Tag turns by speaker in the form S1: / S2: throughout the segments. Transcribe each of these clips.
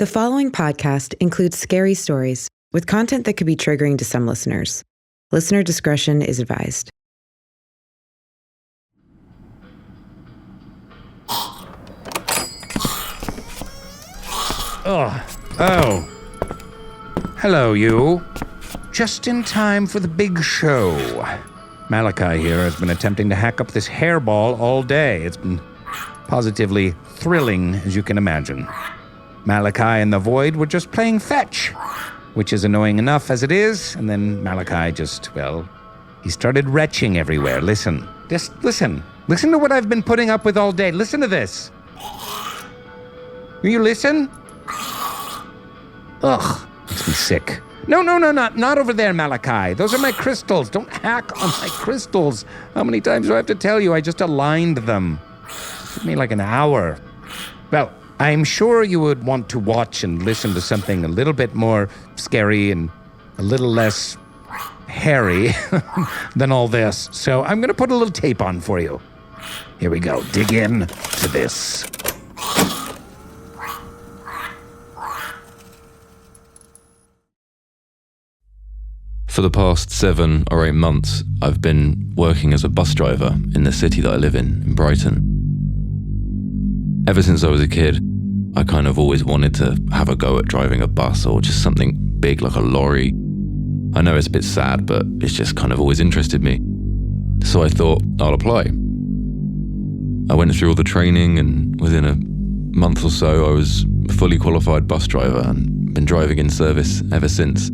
S1: The following podcast includes scary stories with content that could be triggering to some listeners. Listener discretion is advised.
S2: Oh. Hello, you. Just in time for the big show. Malachi here has been attempting to hack up this hairball all day. It's been positively thrilling, as you can imagine. Malachi and the Void were just playing fetch, which is annoying enough as it is, and then Malachi he started retching everywhere. Listen. Just listen. Listen to what I've been putting up with all day. Listen to this. Will you listen? Ugh, makes me sick. No, not over there, Malachi. Those are my crystals. Don't hack on my crystals. How many times do I have to tell you? I just aligned them. It took me like an hour. Well, I'm sure you would want to watch and listen to something a little bit more scary and a little less hairy than all this. So I'm going to put a little tape on for you. Here we go. Dig in to this.
S3: For the past 7 or 8 months, I've been working as a bus driver in the city that I live in Brighton. Ever since I was a kid, I kind of always wanted to have a go at driving a bus or just something big like a lorry. I know it's a bit sad, but it's just kind of always interested me. So I thought, I'll apply. I went through all the training, and within a month or so, I was a fully qualified bus driver and been driving in service ever since.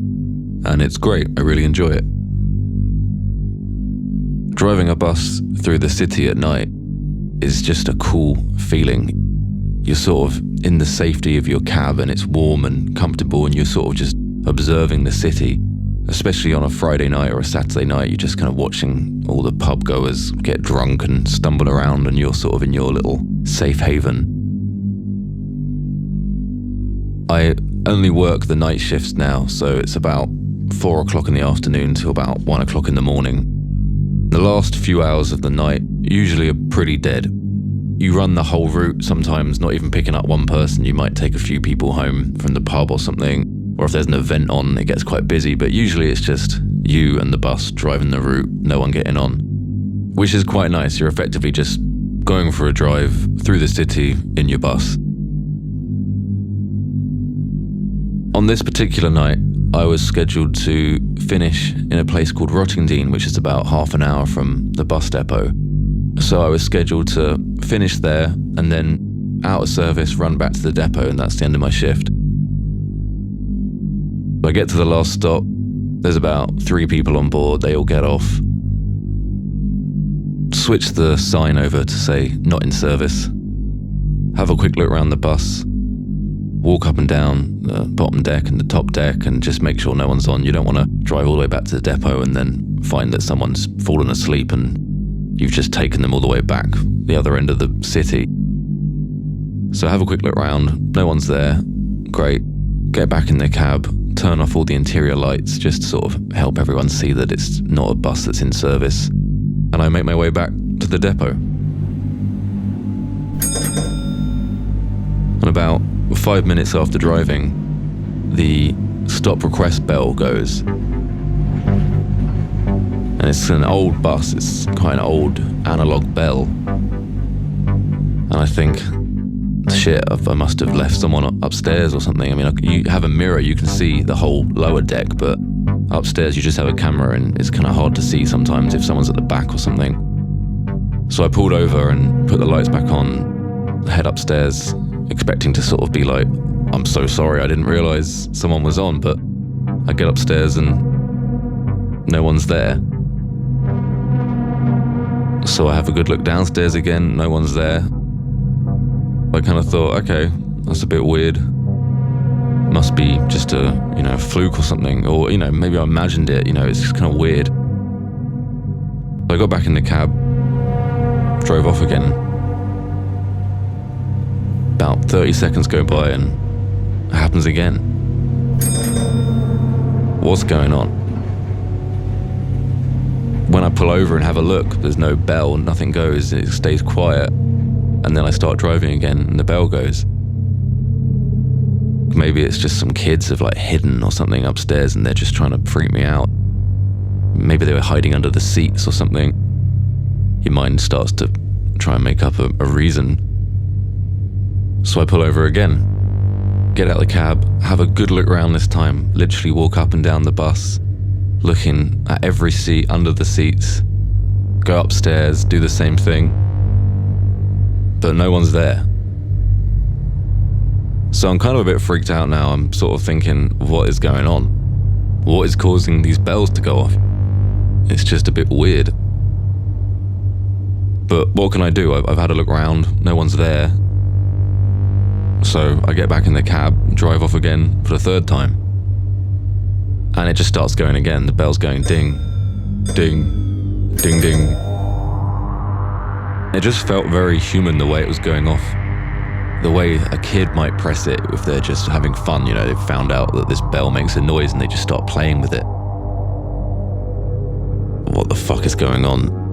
S3: And it's great, I really enjoy it. Driving a bus through the city at night is just a cool feeling. You're sort of in the safety of your cab and it's warm and comfortable and you're sort of just observing the city. Especially on a Friday night or a Saturday night, you're just kind of watching all the pub goers get drunk and stumble around and you're sort of in your little safe haven. I only work the night shifts now, so it's about 4 o'clock in the afternoon to about 1 o'clock in the morning. The last few hours of the night usually are pretty dead. You run the whole route, sometimes not even picking up one person. You might take a few people home from the pub or something, or if there's an event on, it gets quite busy, but usually it's just you and the bus driving the route, no one getting on, which is quite nice. You're effectively just going for a drive through the city in your bus. On this particular night, I was scheduled to finish in a place called Rottingdean, which is about half an hour from the bus depot. So I was scheduled to finish there and then out of service, run back to the depot, and that's the end of my shift. I get to the last stop, there's about 3 people on board, they all get off. Switch the sign over to say, not in service. Have a quick look around the bus. Walk up and down the bottom deck and the top deck and just make sure no one's on. You don't want to drive all the way back to the depot and then find that someone's fallen asleep and you've just taken them all the way back the other end of the city. So have a quick look around. No one's there. Great. Get back in the cab. Turn off all the interior lights. Just sort of help everyone see that it's not a bus that's in service. And I make my way back to the depot. And about 5 minutes after driving, the stop request bell goes. And it's an old bus, it's quite an old analog bell. And I think, shit, I must have left someone upstairs or something. I mean, you have a mirror, you can see the whole lower deck, but upstairs you just have a camera and it's kind of hard to see sometimes if someone's at the back or something. So I pulled over and put the lights back on, head upstairs, expecting to sort of be like, I'm so sorry, I didn't realize someone was on, but I get upstairs and no one's there. So I have a good look downstairs again, no one's there. I kind of thought, okay, that's a bit weird. Must be just a fluke or something, or, maybe I imagined it, it's just kind of weird. I got back in the cab, drove off again. About 30 seconds go by and it happens again. What's going on? When I pull over and have a look, there's no bell, nothing goes, it stays quiet. And then I start driving again and the bell goes. maybe it's just some kids have like hidden or something upstairs and they're just trying to freak me out. Maybe they were hiding under the seats or something. Your mind starts to try and make up a reason. So I pull over again, get out of the cab, have a good look around this time, literally walk up and down the bus, looking at every seat, under the seats, go upstairs, do the same thing, but no one's there. So I'm kind of a bit freaked out now. I'm sort of thinking, what is going on? What is causing these bells to go off? It's just a bit weird. But what can I do? I've had a look around, no one's there. So I get back in the cab, drive off again for the third time. And it just starts going again. The bell's going ding, ding, ding, ding. It just felt very human the way it was going off. The way a kid might press it if they're just having fun, you know, they've found out that this bell makes a noise and they just start playing with it. What the fuck is going on?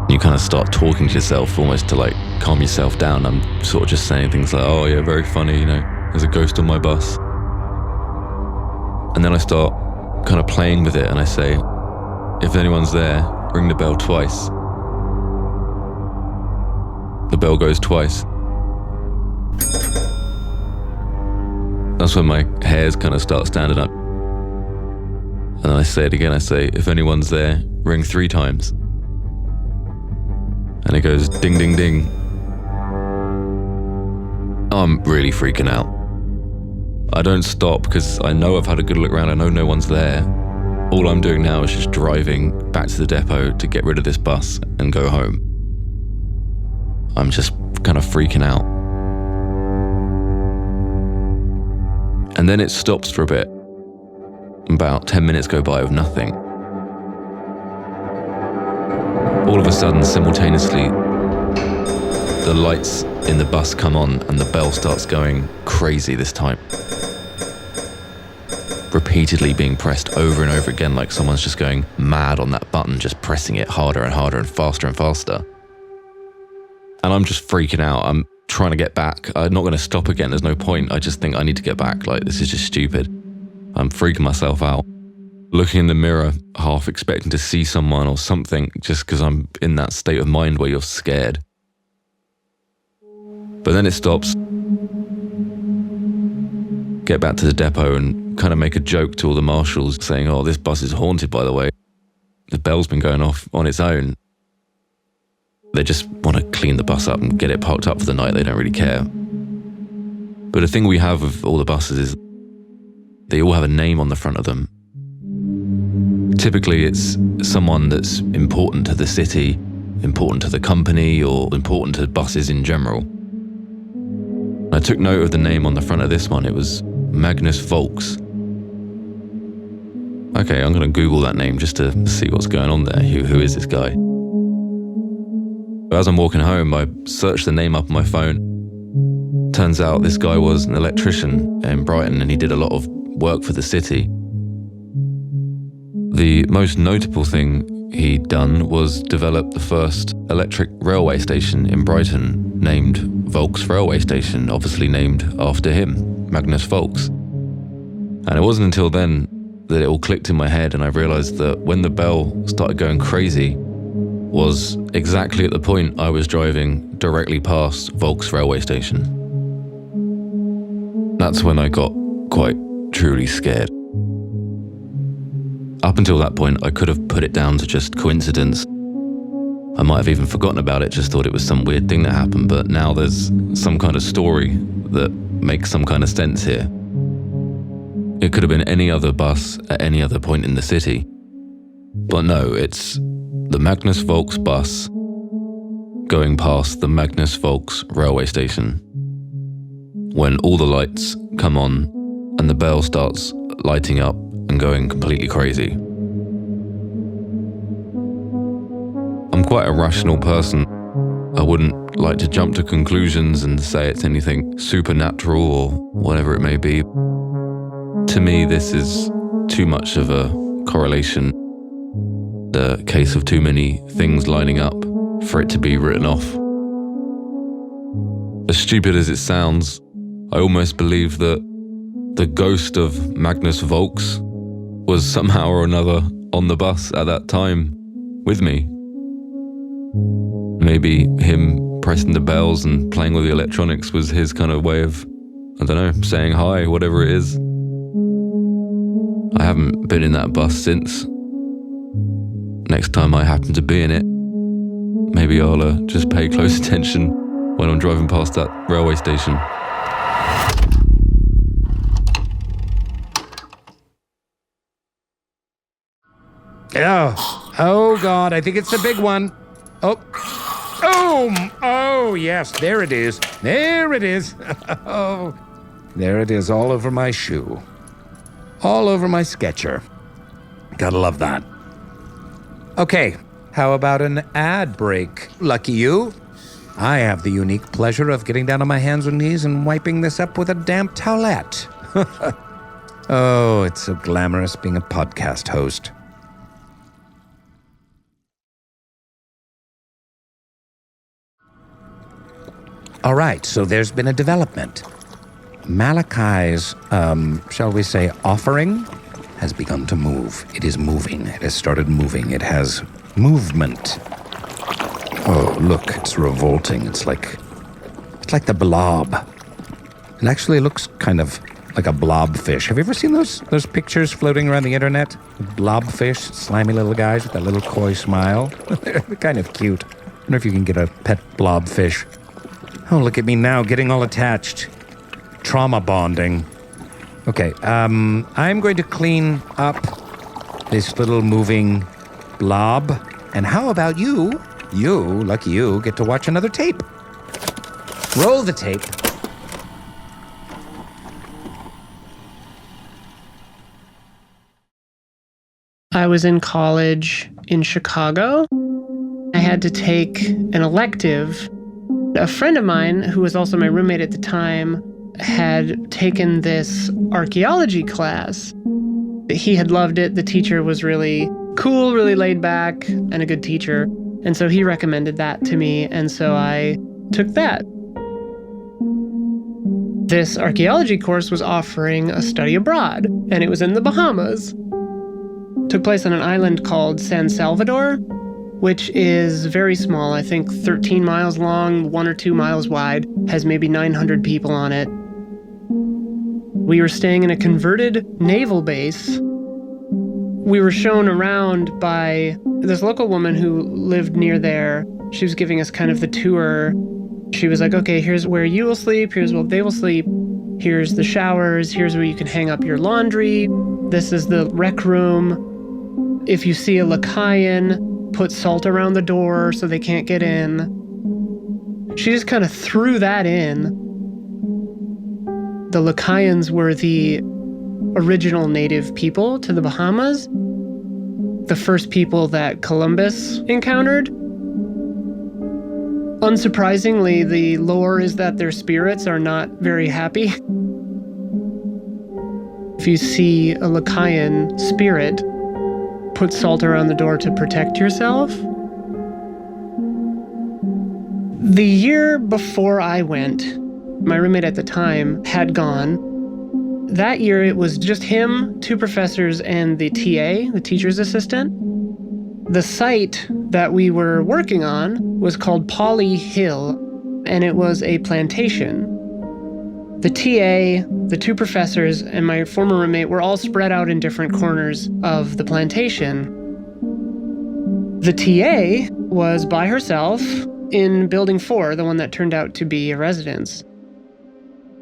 S3: You kind of start talking to yourself almost to like calm yourself down. I'm sort of just saying things like, oh yeah, very funny, you know, there's a ghost on my bus. And then I start kind of playing with it and I say, if anyone's there, ring the bell twice. The bell goes twice. That's when my hairs kind of start standing up. And then I say it again, I say, if anyone's there, ring 3 times. And it goes ding, ding, ding. I'm really freaking out. I don't stop because I know I've had a good look around, I know no one's there. All I'm doing now is just driving back to the depot to get rid of this bus and go home. I'm just kind of freaking out. And then it stops for a bit. About 10 minutes go by with nothing. All of a sudden, simultaneously, the lights in the bus come on and the bell starts going crazy this time. Repeatedly being pressed over and over again, like someone's just going mad on that button, just pressing it harder and harder and faster. And I'm just freaking out. I'm trying to get back. I'm not going to stop again. There's no point. I just think I need to get back. Like, this is just stupid. I'm freaking myself out. Looking in the mirror, half expecting to see someone or something, just because I'm in that state of mind where you're scared. But then it stops. Get back to the depot and kind of make a joke to all the marshals saying, oh, this bus is haunted, by the way. The bell's been going off on its own. They just want to clean the bus up and get it parked up for the night. They don't really care. But the thing we have with all the buses is they all have a name on the front of them. Typically, it's someone that's important to the city, important to the company, or important to buses in general. I took note of the name on the front of this one. It was Magnus Volks. Okay, I'm going to Google that name just to see what's going on there. Who is this guy? As I'm walking home, I searched the name up on my phone. Turns out this guy was an electrician in Brighton and he did a lot of work for the city. The most notable thing he'd done was develop the first electric railway station in Brighton, named Volks Railway Station, obviously named after him, Magnus Volks. And it wasn't until then that it all clicked in my head and I realised that when the bell started going crazy was exactly at the point I was driving directly past Volks Railway Station. That's when I got quite truly scared. Up until that point, I could have put it down to just coincidence. I might have even forgotten about it, just thought it was some weird thing that happened, but now there's some kind of story that makes some kind of sense here. It could have been any other bus at any other point in the city. But no, it's the Magnus Volks bus going past the Magnus Volks railway station when all the lights come on and the bell starts lighting up and going completely crazy. I'm quite a rational person. I wouldn't like to jump to conclusions and say it's anything supernatural or whatever it may be. To me, this is too much of a correlation, the case of too many things lining up for it to be written off. As stupid as it sounds, I almost believe that the ghost of Magnus Volks was somehow or another on the bus at that time with me. Maybe him pressing the bells and playing with the electronics was his kind of way of, I don't know, saying hi, whatever it is. I haven't been in that bus since. Next time I happen to be in it, maybe I'll just pay close attention when I'm driving past that railway station.
S2: Oh God, I think it's the big one. Oh, yes, there it is. There it is. Oh, there it is, all over my shoe. All over my Sketcher. Gotta love that. Okay, how about an ad break? Lucky you. I have the unique pleasure of getting down on my hands and knees and wiping this up with a damp towelette. Oh, it's so glamorous being a podcast host. All right, so there's been a development. Malachi's, shall we say, offering has begun to move. It is moving. It has started moving. It has movement. Oh, look, it's revolting. It's like the blob. It actually looks kind of like a blobfish. Have you ever seen those pictures floating around the internet? Blobfish, slimy little guys with that little coy smile. They're kind of cute. I wonder if you can get a pet blobfish. Oh, look at me now, getting all attached. Trauma bonding. Okay, I'm going to clean up this little moving blob. And how about you? You, lucky you, get to watch another tape. Roll the tape.
S4: I was in college in Chicago. I had to take an elective. A friend of mine, who was also my roommate at the time, had taken this archaeology class. He had loved it. The teacher was really cool, really laid back, and a good teacher. And so he recommended that to me, and so I took that. This archaeology course was offering a study abroad, and it was in the Bahamas. It took place on an island called San Salvador, which is very small, I think 13 miles long, 1 or 2 miles wide, has maybe 900 people on it. We were staying in a converted naval base. We were shown around by this local woman who lived near there. She was giving us kind of the tour. She was like, okay, here's where you will sleep, here's where they will sleep, here's the showers, here's where you can hang up your laundry, this is the rec room. If you see a Lacayan, put salt around the door so they can't get in. She just kind of threw that in. The Lacayans were the original native people to the Bahamas, the first people that Columbus encountered. Unsurprisingly, the lore is that their spirits are not very happy. If you see a Lacayan spirit, put salt around the door to protect yourself. The year before I went, my roommate at the time had gone. That year it was just him, 2 professors, and the TA, the teacher's assistant. The site that we were working on was called Polly Hill, and it was a plantation. The TA, the 2 professors, and my former roommate were all spread out in different corners of the plantation. The TA was by herself in Building 4, the one that turned out to be a residence.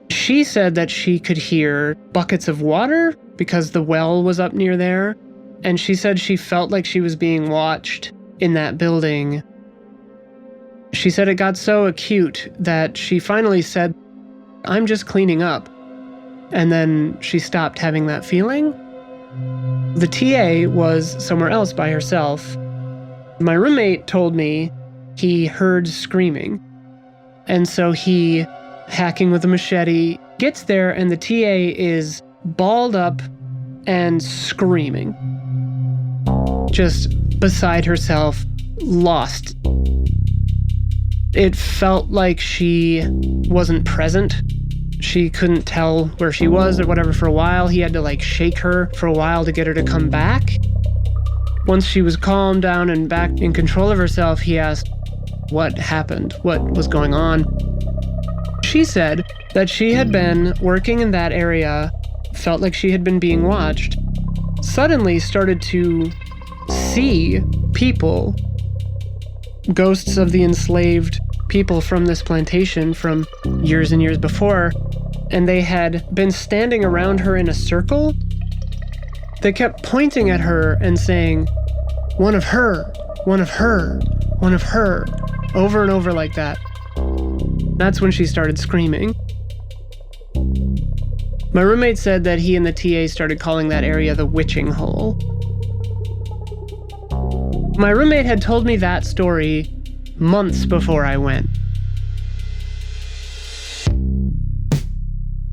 S4: She said that she could hear buckets of water because the well was up near there, and she said she felt like she was being watched in that building. She said it got so acute that she finally said, I'm just cleaning up. And then she stopped having that feeling. The TA was somewhere else by herself. My roommate told me he heard screaming. And so he, hacking with a machete, gets there and the TA is balled up and screaming. Just beside herself, lost. It felt like she wasn't present. She couldn't tell where she was or whatever for a while. He had to like shake her for a while to get her to come back. Once she was calmed down and back in control of herself, he asked what happened, what was going on. She said that she had been working in that area, felt like she had been being watched, suddenly started to see people, ghosts of the enslaved people from this plantation from years and years before, and they had been standing around her in a circle. They kept pointing at her and saying, "One of her, one of her, one of her," over and over like that. That's when she started screaming. My roommate said that he and the TA started calling that area the witching hole. My roommate had told me that story months before I went.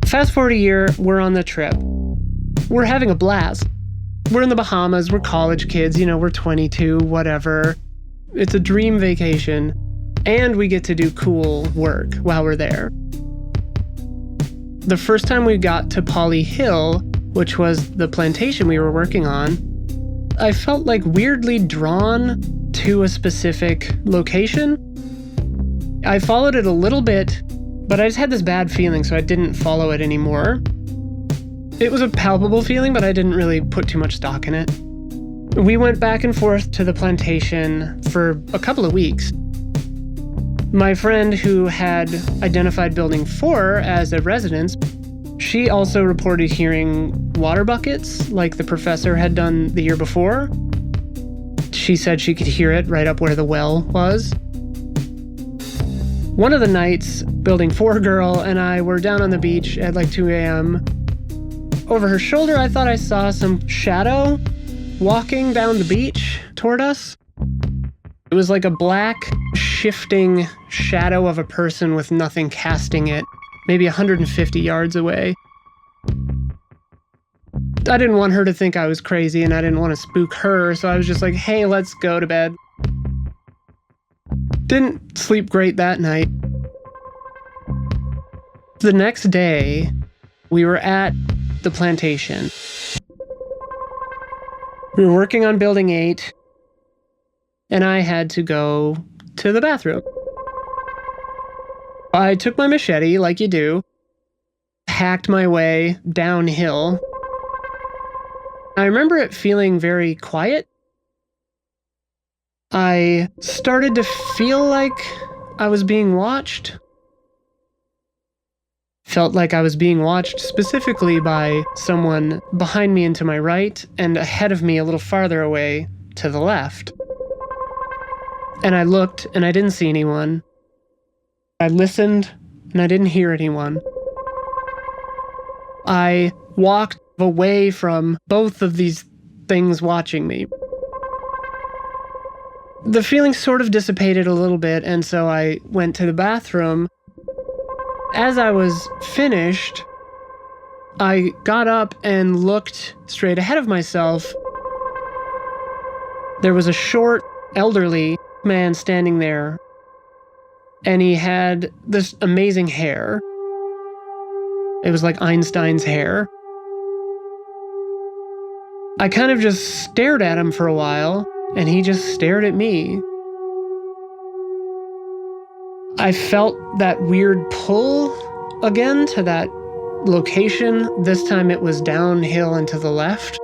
S4: Fast forward a year, we're on the trip. We're having a blast. We're in the Bahamas, we're college kids, we're 22, whatever. It's a dream vacation, and we get to do cool work while we're there. The first time we got to Polly Hill, which was the plantation we were working on, I felt like weirdly drawn to a specific location. I followed it a little bit, but I just had this bad feeling, so I didn't follow it anymore. It was a palpable feeling, but I didn't really put too much stock in it. We went back and forth to the plantation for a couple of weeks. My friend who had identified Building 4 as a residence, she also reported hearing water buckets like the professor had done the year before. She said she could hear it right up where the well was. One of the nights, Building 4 girl and I were down on the beach at like 2 a.m. Over her shoulder, I thought I saw some shadow walking down the beach toward us. It was like a black, shifting shadow of a person with nothing casting it, maybe 150 yards away. I didn't want her to think I was crazy, and I didn't want to spook her, so I was just like, hey, let's go to bed. Didn't sleep great that night. The next day, we were at the plantation. We were working on Building 8, and I had to go to the bathroom. I took my machete, like you do, hacked my way downhill. I remember it feeling very quiet. I started to feel like I was being watched. Felt like I was being watched specifically by someone behind me and to my right, and ahead of me a little farther away to the left. And I looked, and I didn't see anyone. I listened, and I didn't hear anyone. I walked away from both of these things watching me. The feeling sort of dissipated a little bit, and so I went to the bathroom. As I was finished, I got up and looked straight ahead of myself. There was a short, elderly man standing there, and he had this amazing hair. It was like Einstein's hair. I kind of just stared at him for a while, and he just stared at me. I felt that weird pull again to that location. This time it was downhill and to the left.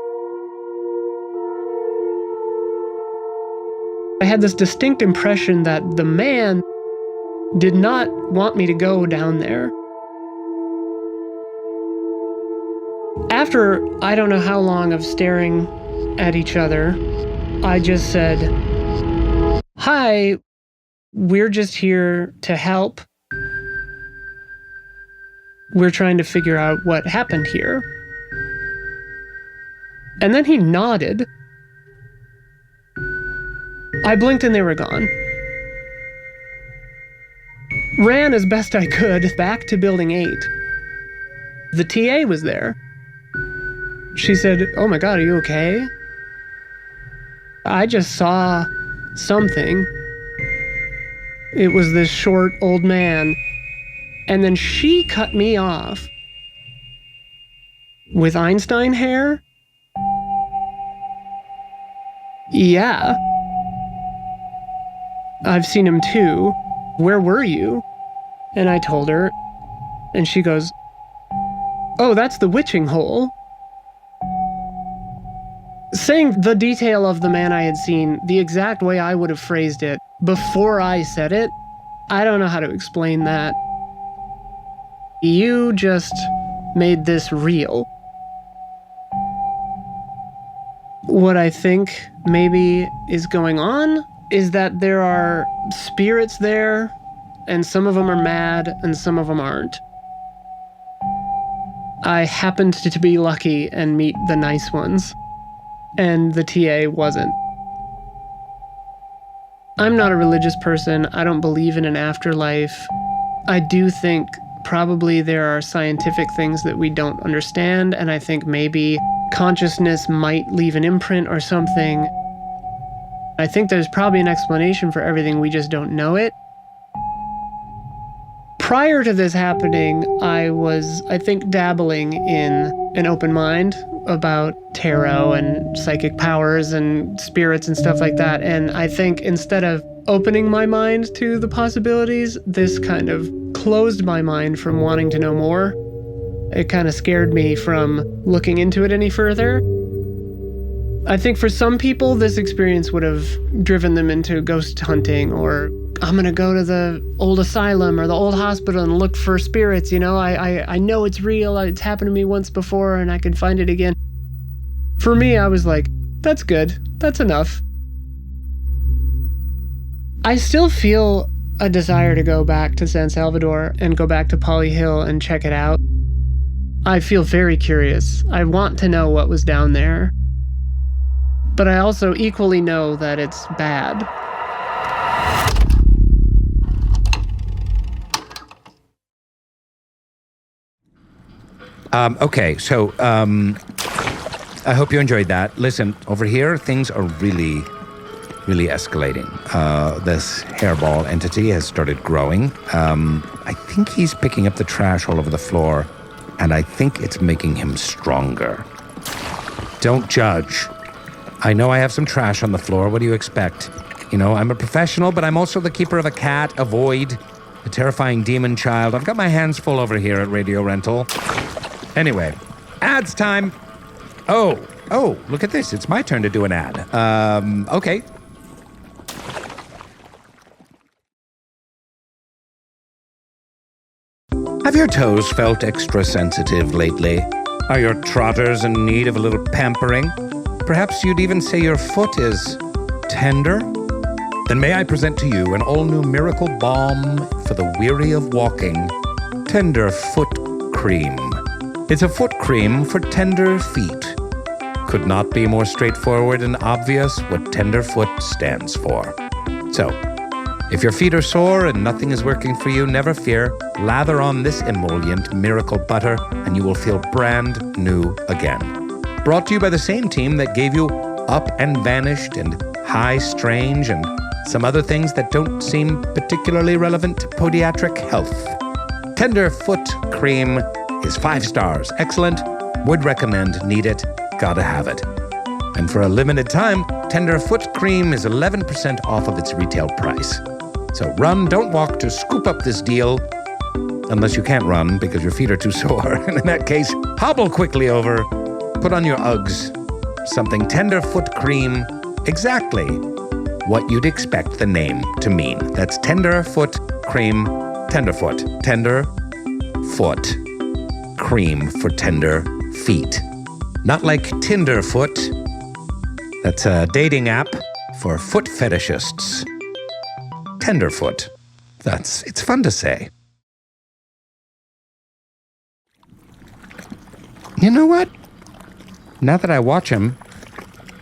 S4: I had this distinct impression that the man did not want me to go down there. After I don't know how long of staring at each other, I just said, "Hi, we're just here to help. We're trying to figure out what happened here." And then he nodded. I blinked and they were gone. Ran as best I could back to Building 8. The TA was there. She said, "Oh my God, are you okay?" I just saw something. It was this short old man. And then she cut me off with Einstein hair. Yeah. I've seen him too. Where were you? And I told her, and she goes, "Oh, that's the witching hole." Saying the detail of the man I had seen the exact way I would have phrased it before I said it, I don't know how to explain that. You just made this real. What I think maybe is going on is that there are spirits there, and some of them are mad and some of them aren't. I happened to be lucky and meet the nice ones, and the TA wasn't. I'm not a religious person. I don't believe in an afterlife. I do think probably there are scientific things that we don't understand, and I think maybe consciousness might leave an imprint or something. I think there's probably an explanation for everything, we just don't know it. Prior to this happening, I was, I think, dabbling in an open mind about tarot and psychic powers and spirits and stuff like that, and I think instead of opening my mind to the possibilities, this kind of closed my mind from wanting to know more. It kind of scared me from looking into it any further. I think for some people, this experience would have driven them into ghost hunting, or I'm gonna go to the old asylum or the old hospital and look for spirits, you know? I know it's real, it's happened to me once before and I can find it again. For me, I was like, that's good, that's enough. I still feel a desire to go back to San Salvador and go back to Polly Hill and check it out. I feel very curious. I want to know what was down there. But I also equally know that it's bad.
S2: Okay, so I hope you enjoyed that. Listen, over here, things are really escalating. This hairball entity has started growing. I think he's picking up the trash all over the floor, and I think it's making him stronger. Don't judge. I know I have some trash on the floor. What do you expect? You know, I'm a professional, but I'm also the keeper of a cat, a void, a terrifying demon child. I've got my hands full over here at Radio Rental. Anyway, ads time. Oh, look at this. It's my turn to do an ad. Okay. Have your toes felt extra sensitive lately? Are your trotters in need of a little pampering? Perhaps you'd even say your foot is tender? Then may I present to you an all-new miracle balm for the weary of walking, Tenderfoot Cream. It's a foot cream for tender feet. Could not be more straightforward and obvious what Tenderfoot stands for. So, if your feet are sore and nothing is working for you, never fear. Lather on this emollient miracle butter and you will feel brand new again. Brought to you by the same team that gave you Up and Vanished and High Strange and some other things that don't seem particularly relevant to podiatric health. Tenderfoot Cream is 5 stars. Excellent. Would recommend. Need it. Gotta have it. And for a limited time, Tenderfoot Cream is 11% off of its retail price. So run, don't walk to scoop up this deal. Unless you can't run because your feet are too sore. And in that case, hobble quickly over. Put on your Uggs. Something Tenderfoot Cream. Exactly what you'd expect the name to mean. That's Tenderfoot Cream. Tenderfoot. Tenderfoot Cream for tender feet. Not like Tinderfoot. That's a dating app for foot fetishists. Tenderfoot. It's fun to say. You know what? Now that I watch him,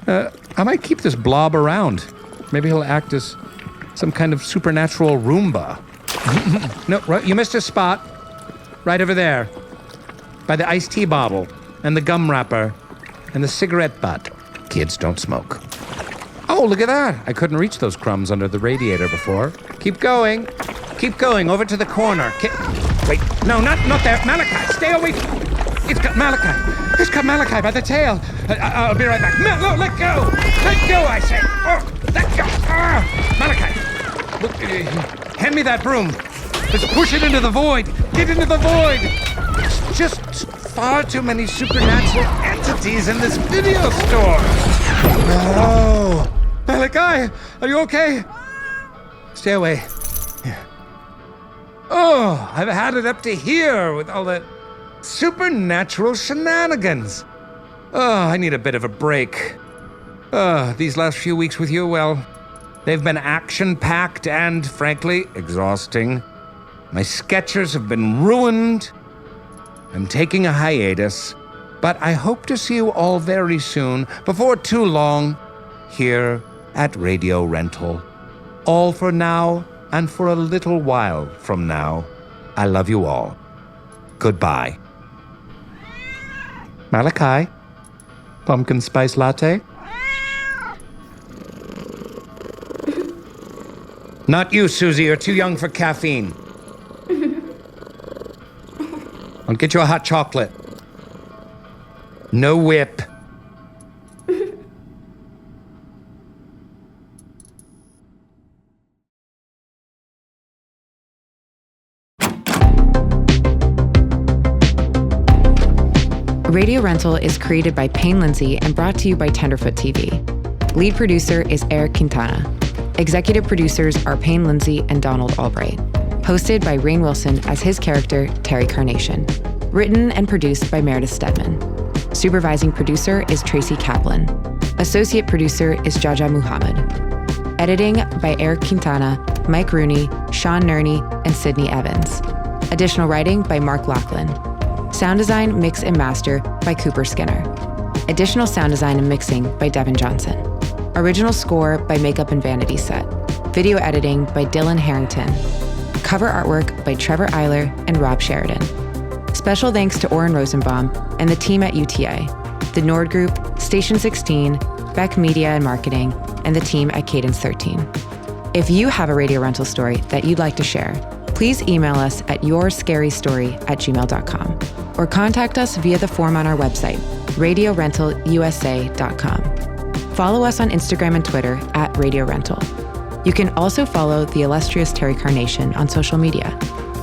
S2: I might keep this blob around. Maybe he'll act as some kind of supernatural Roomba. No, right, you missed a spot. Right over there. By the iced tea bottle, and the gum wrapper, and the cigarette butt. Kids don't smoke. Oh, look at that. I couldn't reach those crumbs under the radiator before. Keep going. Keep going. Over to the corner. Wait. No, not there. Malachi, stay away. It's got Malachi. It's got Malachi by the tail. I'll be right back. No, let go. Let go, I say. Oh, let go. Malachi. Look, hand me that broom. Let's push it into the void. Get into the void. It's just far too many supernatural entities in this video store. Oh, Malachi, are you okay? Stay away. Oh, I've had it up to here with all the supernatural shenanigans. Oh, I need a bit of a break. These last few weeks with you, well, they've been action-packed and, frankly, exhausting. My sketchers have been ruined. I'm taking a hiatus, but I hope to see you all very soon, before too long, here at Radio Rental. All for now, and for a little while from now. I love you all. Goodbye. Malachi? Pumpkin spice latte? Not you, Susie. You're too young for caffeine. I'll get you a hot chocolate. No whip.
S1: Radio Rental is created by Payne Lindsay and brought to you by Tenderfoot TV. Lead producer is Eric Quintana. Executive producers are Payne Lindsay and Donald Albright. Hosted by Rainn Wilson as his character, Terry Carnation. Written and produced by Meredith Stedman. Supervising producer is Tracy Kaplan. Associate producer is Jaja Muhammad. Editing by Eric Quintana, Mike Rooney, Sean Nerney, and Sydney Evans. Additional writing by Mark Lachlan. Sound design, mix, and master by Cooper Skinner. Additional sound design and mixing by Devin Johnson. Original score by Makeup and Vanity Set. Video editing by Dylan Harrington. Cover artwork by Trevor Eiler and Rob Sheridan. Special thanks to Oren Rosenbaum and the team at UTA, the Nord Group, Station 16, Beck Media and Marketing, and the team at Cadence 13. If you have a radio rental story that you'd like to share, please email us at yourscarystory@gmail.com or contact us via the form on our website, radiorentalusa.com. Follow us on Instagram and Twitter at Radio Rental. You can also follow the illustrious Terry Carnation on social media.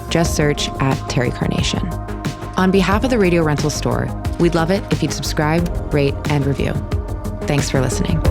S1: Just search at Terry Carnation. On behalf of the Radio Rental store, we'd love it if you'd subscribe, rate, and review. Thanks for listening.